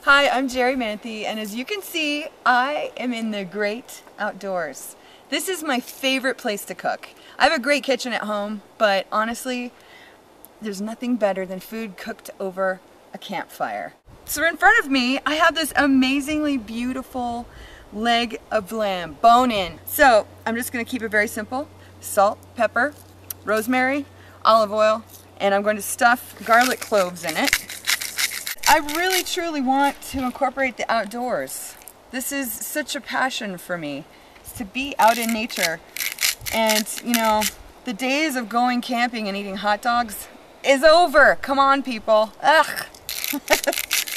Hi, I'm Jerri Manthey, and as you can see, I am in the great outdoors. This is my favorite place to cook. I have a great kitchen at home, but honestly, there's nothing better than food cooked over a campfire. So in front of me, I have this amazingly beautiful leg of lamb, bone in. So I'm just gonna keep it very simple. Salt, pepper, rosemary, olive oil, and I'm going to stuff garlic cloves in it. I really truly want to incorporate the outdoors. This is such a passion for me, to be out in nature. And you know, the days of going camping and eating hot dogs is over. Come on, people. Ugh.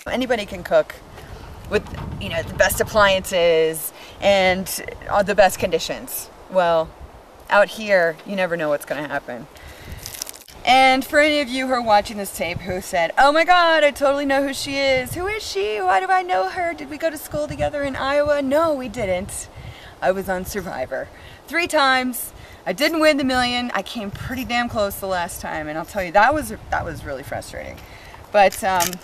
Anybody can cook with, you know, the best appliances and the best conditions. Well, out here, you never know what's gonna happen. And for any of you who are watching this tape who said, oh my God, I totally know who she is. Who is she? Why do I know her? Did we go to school together in Iowa? No, we didn't. I was on Survivor 3 times. I didn't win the million. I came pretty damn close the last time, and I'll tell you, that was really frustrating. But the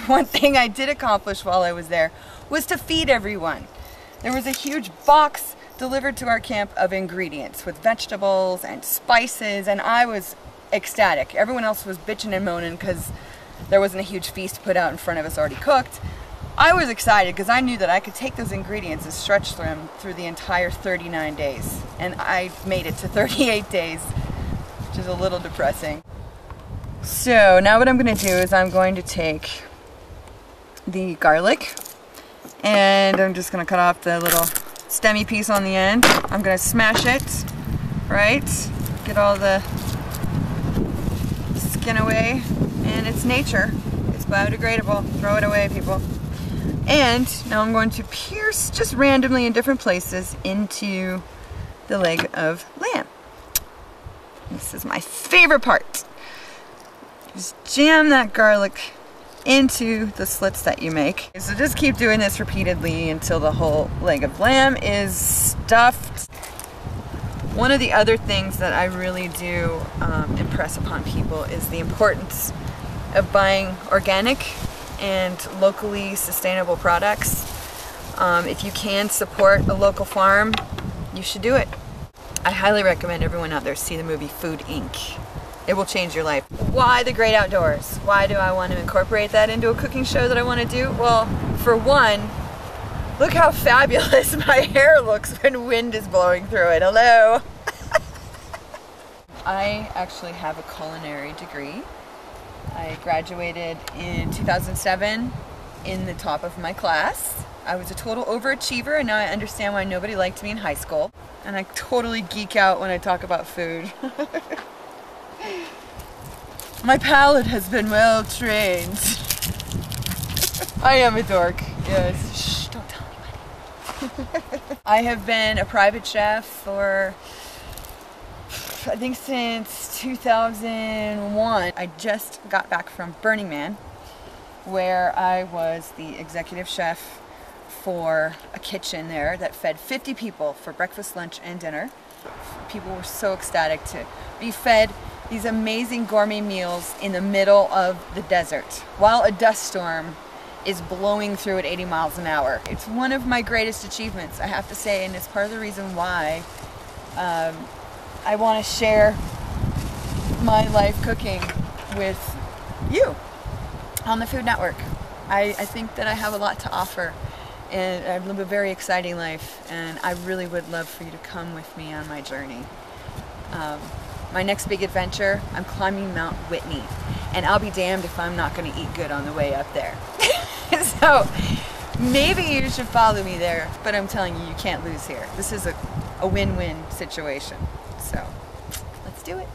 one thing I did accomplish while I was there was to feed everyone. There was a huge box delivered to our camp of ingredients with vegetables and spices, and I was ecstatic. Everyone else was bitching and moaning because there wasn't a huge feast put out in front of us already cooked. I was excited because I knew that I could take those ingredients and stretch them through the entire 39 days. And I made it to 38 days, which is a little depressing. So now what I'm going to do is I'm going to take the garlic and I'm just going to cut off the little stemmy piece on the end. I'm going to smash it, right? Get all the skin away, and it's nature. It's biodegradable. Throw it away, people. And now I'm going to pierce just randomly in different places into the leg of lamb. This is my favorite part. Just jam that garlic into the slits that you make. So just keep doing this repeatedly until the whole leg of lamb is stuffed. One of the other things that I really do impress upon people is the importance of buying organic and locally sustainable products. If you can support a local farm, you should do it. I highly recommend everyone out there see the movie Food Inc. It will change your life. Why the great outdoors? Why do I want to incorporate that into a cooking show that I want to do? Well, for one, look how fabulous my hair looks when wind is blowing through it. Hello. I actually have a culinary degree. I graduated in 2007 in the top of my class. I was a total overachiever, and now I understand why nobody liked me in high school. And I totally geek out when I talk about food. My palate has been well trained. I am a dork, yes. Shh, don't tell anybody. I have been a private chef for, I think, since 2001. I just got back from Burning Man, where I was the executive chef for a kitchen there that fed 50 people for breakfast, lunch, and dinner. People were so ecstatic to be fed these amazing gourmet meals in the middle of the desert while a dust storm is blowing through at 80 miles an hour. It's one of my greatest achievements, I have to say, and it's part of the reason why I want to share my life cooking with you on the Food Network. I think that I have a lot to offer, and I live a very exciting life, and I really would love for you to come with me on my journey. My next big adventure, I'm climbing Mount Whitney, and I'll be damned if I'm not going to eat good on the way up there. So maybe you should follow me there, but I'm telling you, you can't lose here. This is a win-win situation. So let's do it.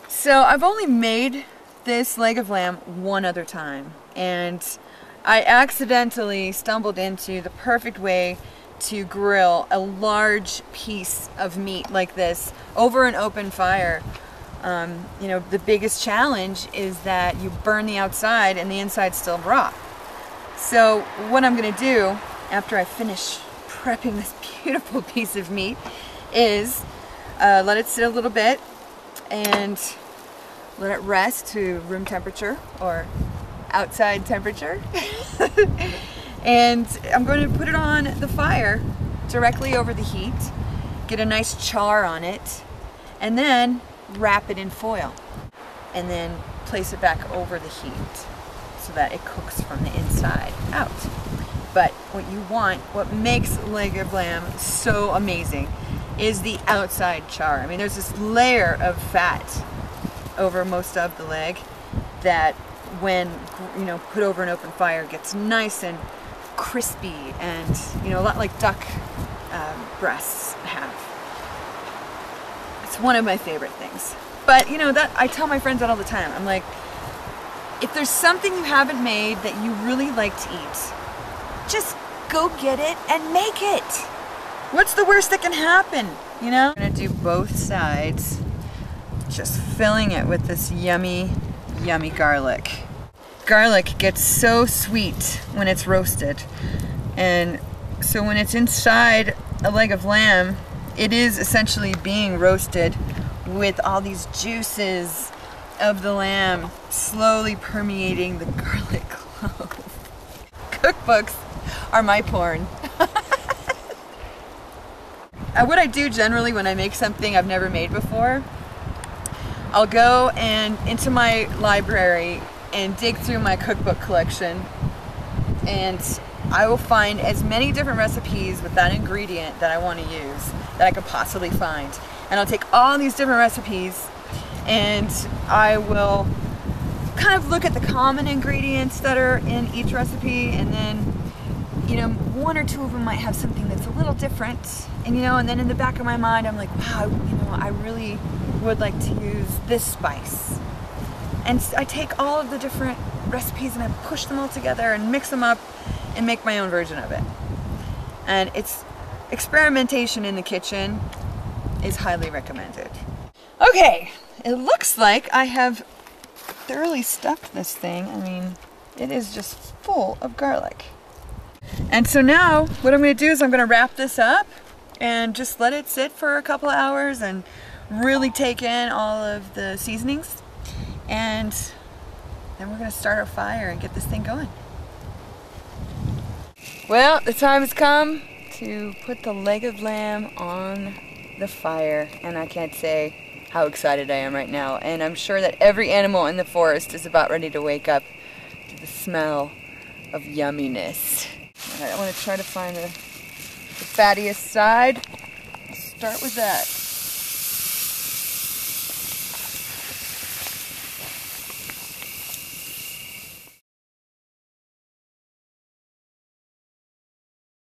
So I've only made this leg of lamb one other time, and I accidentally stumbled into the perfect way to grill a large piece of meat like this over an open fire. You know, the biggest challenge is that you burn the outside and the inside's still raw. So what I'm going to do after I finish prepping this beautiful piece of meat is let it sit a little bit and let it rest to room temperature, or outside temperature. And I'm going to put it on the fire directly over the heat, get a nice char on it, and then wrap it in foil. And then place it back over the heat so that it cooks from the inside out. But what you want, what makes leg of lamb so amazing, is the outside char. I mean, there's this layer of fat over most of the leg that when, you know, put over an open fire gets nice and crispy and, you know, a lot like duck breasts have. It's one of my favorite things. But, you know, that I tell my friends that all the time. I'm like, if there's something you haven't made that you really like to eat, just go get it and make it. What's the worst that can happen, you know? I'm gonna do both sides, just filling it with this yummy, yummy garlic. Garlic gets so sweet when it's roasted. And so when it's inside a leg of lamb, it is essentially being roasted with all these juices of the lamb slowly permeating the garlic clove. Cookbooks are my porn. What I do generally when I make something I've never made before, I'll go into my library and dig through my cookbook collection, and I will find as many different recipes with that ingredient that I want to use that I could possibly find. And I'll take all these different recipes and I will kind of look at the common ingredients that are in each recipe, and then, you know, one or two of them might have something that's a little different, and, you know, and then in the back of my mind I'm like, wow, you know, I really would like to use this spice. And I take all of the different recipes and I push them all together and mix them up and make my own version of it. And it's experimentation in the kitchen is highly recommended. Okay, it looks like I have thoroughly stuffed this thing. I mean, it is just full of garlic. And so now what I'm going to do is I'm going to wrap this up and just let it sit for a couple of hours and really take in all of the seasonings. And then we're going to start our fire and get this thing going. Well, the time has come to put the leg of lamb on the fire, and I can't say how excited I am right now. And I'm sure that every animal in the forest is about ready to wake up to the smell of yumminess. All right, I want to try to find the fattiest side. Start with that.